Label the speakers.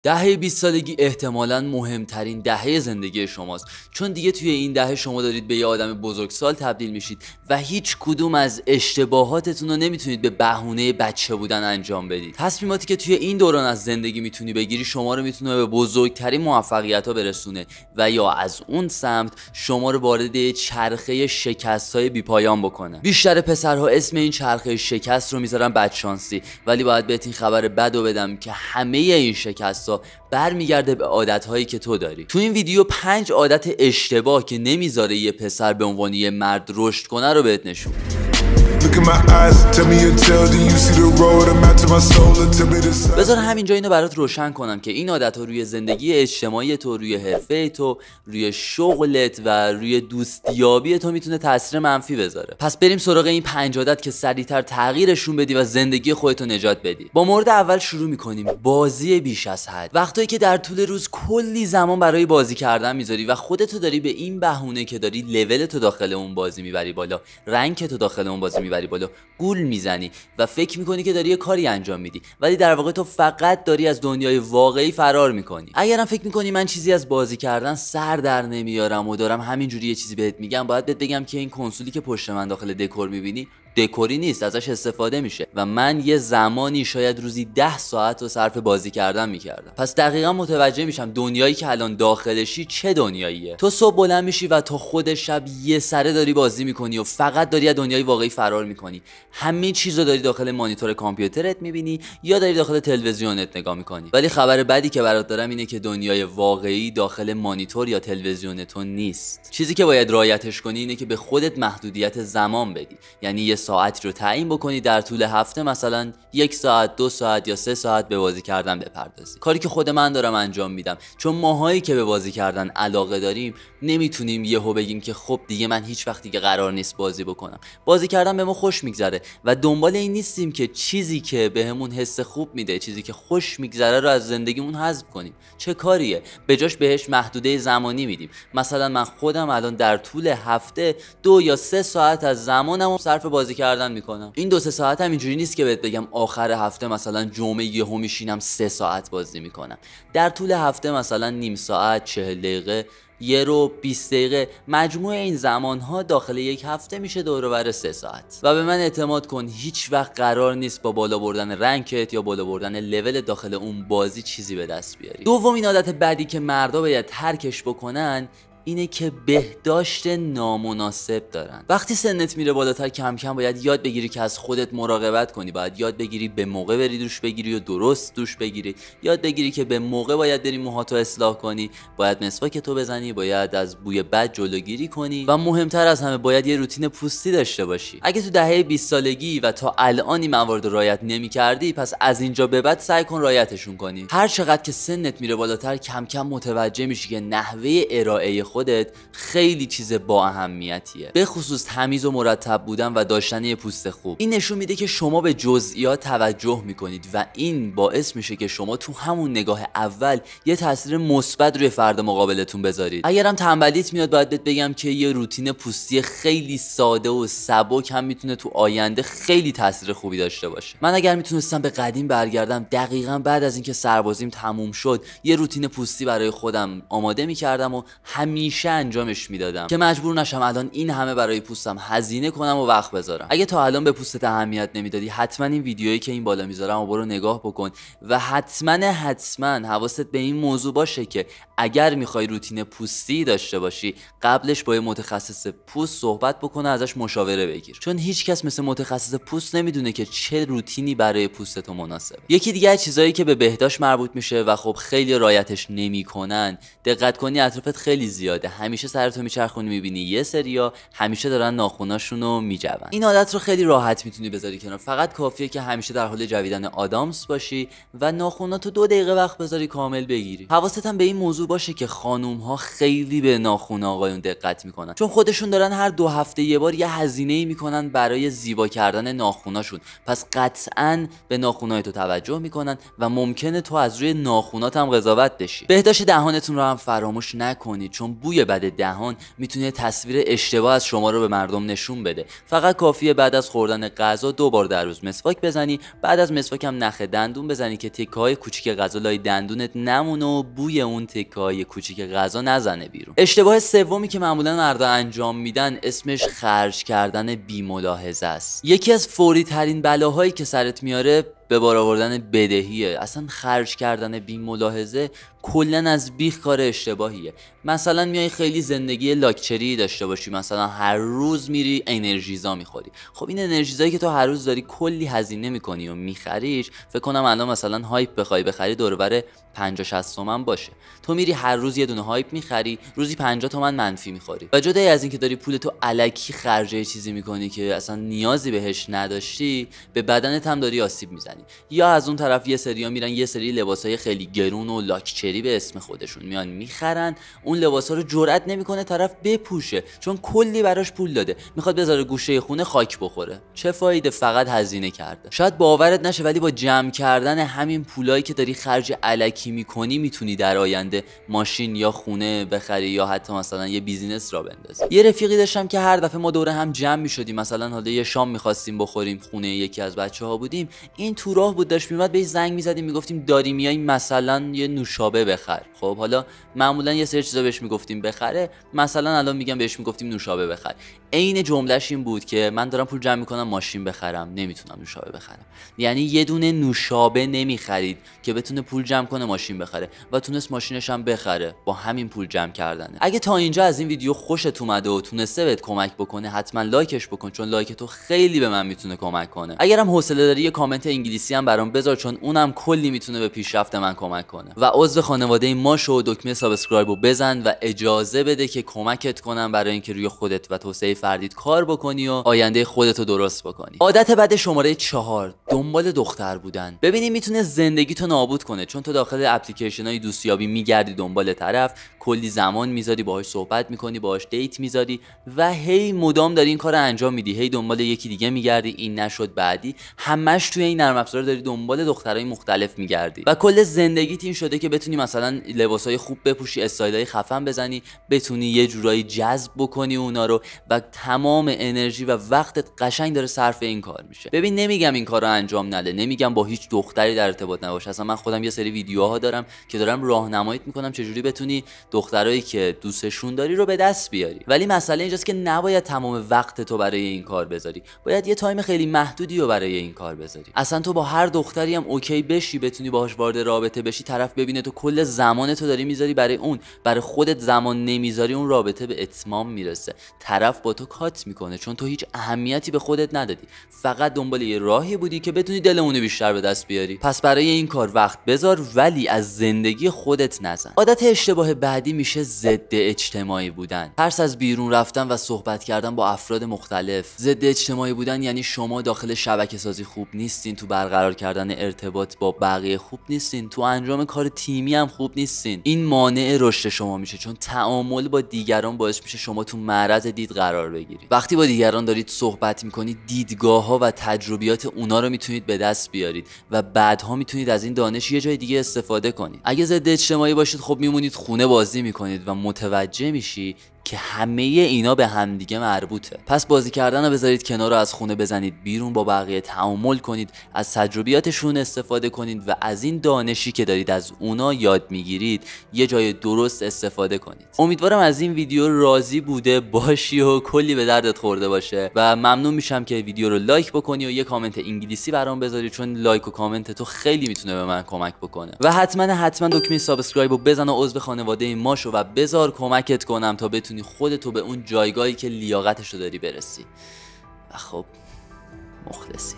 Speaker 1: دهه 20 سالگی احتمالاً مهمترین دهه زندگی شماست، چون دیگه توی این دهه شما دارید به یه آدم بزرگسال تبدیل میشید و هیچ کدوم از اشتباهاتتون رو نمیتونید به بهونه بچه بودن انجام بدید. تصمیماتی که توی این دوران از زندگی میتونی بگیری شما رو میتونه به بزرگترین موفقیت‌ها برسونه و یا از اون سمت شما رو وارد چرخه شکست‌های بی‌پایان بکنه. بیشتر پسرها اسم این چرخه شکست رو میذارن بدشانسی، ولی باید بهتون خبر بدو بدم که همه این شکست برمیگرده به عادت‌هایی که تو داری. تو این ویدیو 5 عادت اشتباه که نمیذاره یه پسر به عنوان یه مرد رشد کنه رو بهت نشون. بذار همینجا اینو برات روشن کنم که این عادت‌ها روی زندگی اجتماعی تو، روی حرفه تو، روی شغلت و روی دوستیابی تو میتونه تاثیر منفی بذاره. پس بریم سراغ این 5 عادت که سریعتر تغییرشون بدی و زندگی خودتو نجات بدی. با مورد اول شروع میکنیم، بازی بیش از حد. وقتی که در طول روز کلی زمان برای بازی کردن میذاری و خودتو داری به این بهونه که داری لولتو داخل اون بازی میبری بالا، رنکتو داخل اون بازی میبری بالا، گول میزنی و فکر میکنی که داری یه کاری انجام میدی، ولی در واقع تو فقط داری از دنیای واقعی فرار میکنی. اگرم فکر میکنی من چیزی از بازی کردن سر در نمیارم و دارم همینجوری یه چیزی بهت میگم، باید بهت بگم که این کنسولی که پشت من داخل دکور میبینی دکوری نیست، ازش استفاده میشه و من یه زمانی شاید روزی 10 ساعت رو صرف بازی کردن میکردم. پس دقیقا متوجه میشم دنیایی که الان داخلشی چه دنیاییه. تو صبح بلند میشی و تا خود شب یه سره داری بازی میکنی و فقط داری از دنیای واقعی فرار میکنی. همه چیزو داری داخل مانیتور کامپیوترت میبینی یا داری داخل تلویزیونت نگاه میکنی. ولی خبر بدی که برات دارم اینه که دنیای واقعی داخل مانیتور یا تلویزیون تو نیست. چیزی که باید رعایتش کنی اینه که به خودت محدودیت زمان بدی، یعنی یه ساعتی رو تعیین بکنی در طول هفته، مثلا 1 ساعت 2 ساعت یا 3 ساعت به بازی کردن بپردازی. کاری که خود من دارم انجام میدم، چون ماهایی که به بازی کردن علاقه داریم نمیتونیم یهو بگیم که خب دیگه من هیچ وقت دیگه قرار نیست بازی بکنم. بازی کردن به ما خوش میگذره و دنبال این نیستیم که چیزی که بهمون حس خوب میده، چیزی که خوش میگذره رو از زندگیمون حذف کنیم. چه کاریه؟ به جاش بهش محدوده زمانی میدیم. مثلا من خودم الان در طول هفته 2 یا 3 ساعت از زمانم صرف بازی کردن میکنم. این 2-3 ساعت هم اینجوری نیست که بهت بگم آخر هفته مثلا جمعه یهو میشینم 3 ساعت بازی میکنم. در طول هفته مثلا نیم ساعت، 40 دقیقه، 1 رو 20 دقیقه، مجموع این زمانها داخل یک هفته میشه دور و بر 3 ساعت. و به من اعتماد کن، هیچ وقت قرار نیست با بالا بردن رنکت یا بالا بردن لول داخل اون بازی چیزی به دست بیاری. دومین عادت بعدی که مردا باید ترکش بکنن اینه که بهداشت نامناسب دارن. وقتی سنت میره بالاتر کم کم باید یاد بگیری که از خودت مراقبت کنی. باید یاد بگیری به موقع بری دوش بگیری و درست دوش بگیری. یاد بگیری که به موقع باید بری موهاتو اصلاح کنی، باید مسواک تو بزنی، باید از بوی بد جلوگیری کنی و مهمتر از همه باید یه روتین پوستی داشته باشی. اگه تو دهه 20 سالگی و تا الان این موارد رو رعایت نمی‌کردی، پس از اینجا به بعد سعی کن رعایتشون کنی. هر چقدر که سنت میره بالاتر کم کم متوجه میشی که نحوه ارائه خودت خیلی چیز با اهمیتیه، به خصوص تمیز و مرتب بودن و داشتن یه پوست خوب. این نشون میده که شما به جزئیات توجه میکنید و این باعث میشه که شما تو همون نگاه اول یه تاثیر مثبت روی فرد مقابلتون بذارید. اگرم تنبلیت میاد باید بهت بگم که یه روتین پوستی خیلی ساده و سبک هم میتونه تو آینده خیلی تاثیر خوبی داشته باشه. من اگر میتونستم به قدیم برگردم، دقیقاً بعد از اینکه سربازیم تموم شد یه روتین پوستی برای خودم آماده میکردم و همیشه انجامش میدادم که مجبور نشم الان این همه برای پوستم هزینه کنم و وقت بذارم. اگه تا الان به پوستت اهمیت نمیدادی، حتما این ویدیویی که این بالا میذارم و برو نگاه بکن و حتما حواست به این موضوع باشه که اگر میخوای روتین پوستی داشته باشی، قبلش با یه متخصص پوست صحبت بکنه، ازش مشاوره بگیر، چون هیچ کس مثل متخصص پوست نمیدونه که چه روتینی برای پوست تو مناسبه. یکی دیگه از چیزایی که به بهداشت مربوط میشه و خب خیلی رعایتش نمیکنن، دقت کنی اطرافت خیلی زیاده. همیشه سرتو میچرخونی میبینی یه سریا همیشه دارن ناخوناشونو میجون. این عادت رو خیلی راحت میتونی بذاری کنار. فقط کافیه که همیشه در حال جویدن آدامس باشی و ناخوناتو 2 دقیقه وقت بذاری کامل بگیری. حواست هم به این موضوع باشه که خانوم ها خیلی به ناخون آقایون دقت میکنن، چون خودشون دارن هر 2 هفته یه بار یه هزینه‌ای میکنن برای زیبا کردن ناخوناشون. پس قطعاً به ناخونای تو توجه میکنن و ممکنه تو از روی ناخونات هم قضاوت بشی. بهداشت دهانتون رو هم فراموش نکنید، چون بوی بد دهان میتونه تصویر اشتباه از شما رو به مردم نشون بده. فقط کافیه بعد از خوردن غذا 2 بار در روز مسواک بزنی، بعد از مسواک هم نخ دندون بزنی که تکه‌های کوچیک غذا لای دندونت نمونه و بوی اون تکه‌های کوچیک غذا نزنه بیرون. اشتباه سومی که معمولا مردا انجام میدن اسمش خرج کردن بی‌ملاحظه است. یکی از فوری ترین بلاهایی که سرت میاره به بار آوردن بدهیه. اصلا خرج کردن بی ملاحظه کلا از بیخ کار اشتباهیه. مثلا میای خیلی زندگی لاکچری داشته باشی، مثلا هر روز میری انرژیزا میخوری. خب این انرژیزایی که تو هر روز داری کلی هزینه میکنی و میخریش، فکر کنم الان مثلا هایپ بخوای بخری دور و بر 50-60 تومن باشه. تو میری هر روز یه دونه هایپ میخری، روزی 50 تومن منفی میخوری. و جدای از اینکه داری پولتو الکی خرج چیزی میکنی که اصلا نیازی بهش نداشتی، به بدنت هم داری آسیب میزنی. یا از اون طرف یه سریا میرن یه سری لباسای خیلی گرون و لاکچری به اسم خودشون میان میخرن، اون لباسا رو جرئت نمیکنه طرف بپوشه چون کلی براش پول داده، میخواد بذاره گوشه خونه خاک بخوره. چه فایده؟ فقط هزینه کرده. شاید باورت نشه ولی با جمع کردن همین پولایی که داری خرج الکی میکنی میتونی در آینده ماشین یا خونه بخری یا حتی مثلا یه بیزینس را بندازی. یه رفیقی داشتم که هر دفعه ما دوره هم جمع میشدیم، مثلا حالا یه شام میخواستیم بخوریم خونه یکی از بچه‌ها بودیم، این تو راه بود داشت میومد بهش زنگ میزدیم میگفتیم داری میای مثلا یه نوشابه بخر. خب حالا معمولا یه سری چیزا بهش میگفتیم بخره، مثلا الان میگم بهش میگفتیم نوشابه بخر. عین جملهش این بود که من دارم پول جمع میکنم ماشین بخرم، نمیتونم نوشابه بخرم. یعنی یه دونه نوشابه نمیخرید که بتونه پول جمع کنه ماشین بخره و تونست ماشینش هم بخره با همین پول جمع کردنه. اگه تا اینجا از این ویدیو خوشت اومده و تونسته بهت کمک بکنه، حتما لایکش بکن چون لایک تو خیلی به من میتونه کمک کنه. اگرم حوصله داری یه کامنت انگلیسی هم برام بذار چون اونم کلی میتونه به پیشرفت من کمک کنه. و عضو خانواده ما شو و دکمه سابسکرایب رو بزن و اجازه بده که کمکت کنم برای اینکه روی خودت و توسعه فردیت کار بکنی و آینده خودت رو درست بکنی. عادت بد شماره 4، دنبال دختر بودن. ببینی میتونه زندگیتو نابود کنه چون تو داخل اپلیکیشن‌های دوستیابی میگردی دنبال طرف، کلی زمان میذاری باهاش صحبت میکنی، باهاش دیت میذاری و هی مدام داری این کارو انجام میدی، هی دنبال یکی دیگه میگردی، این نشد بعدی، همش توی این نرم افزار داری دنبال دخترای مختلف میگردی و کل زندگیت این شده که بتونی مثلا لباسای خوب بپوشی، استایلای خفن بزنی، بتونی یه جورایی جذب بکنی اونا رو و تمام انرژی و وقتت قشنگ داره صرف این کار میشه. ببین نمیگم این کارو انجام نده، نمیگم با هیچ دختری در ارتباط نباش، اصلا من خودم یه سری ویدیوها دارم که دارم راهنماییت میکنم چجوری بتونی دخترایی که دوستشون داری رو به دست بیاری. ولی مسئله اینجاست که نباید تمام وقت تو برای این کار بذاری، باید یه تایم خیلی محدودی رو برای این کار بذاری. اصلا تو با هر دختری هم اوکی بشی، بتونی باهاش وارد رابطه بشی، طرف ببینه تو کل زمان تو داری میذاری برای اون، برای خودت زمان نمیذاری، اون رابطه به اتمام میرسه، طرف با تو کات میکنه چون تو هیچ اهمیتی به خودت ندادی، فقط دنبال یه راهی بودی که بتونی دل اون بیشتر به دست بیاری. پس برای این کار وقت بذار ولی از زندگی خودت نزن. عادت اشتباه بعدی میشه ضد اجتماعی بودن. ترس از بیرون رفتن و صحبت کردن با افراد مختلف. ضد اجتماعی بودن یعنی شما داخل شبکه سازی خوب نیستین، تو برقرار کردن ارتباط با بقیه خوب نیستین، تو انجام کار تیمی هم خوب نیستین. این مانع رشد شما میشه چون تعامل با دیگران باعث میشه شما تو معرض دید قرار بگیرید. وقتی با دیگران دارید صحبت میکنید، دیدگاه‌ها و تجربیات اونا رو میتونید به دست بیارید و بعدها میتونید از این دانش یه جای دیگه استفاده کنید. اگه ضد اجتماعی باشید خب میمونید خونه بازی میکنید و متوجه میشی که همه اینا به همدیگه مربوطه. پس بازی کردن رو بذارید کنار، رو از خونه بزنید بیرون، با بقیه تعامل کنید، از تجربیاتشون استفاده کنید و از این دانشی که دارید از اونا یاد میگیرید یه جای درست استفاده کنید. امیدوارم از این ویدیو راضی بوده باشی و کلی به دردت خورده باشه و ممنون میشم که ویدیو رو لایک بکنی و یه کامنت انگلیسی برام بذاری چون لایک و کامنت تو خیلی میتونه به من کمک بکنه. و حتما دکمه سابسکرایب رو بزن و عضو خانواده ما شو و بذار کمکت کنم تا بتونی خودتو به اون جایگاهی که لیاقتشو داری برسی. و خب مخلصی.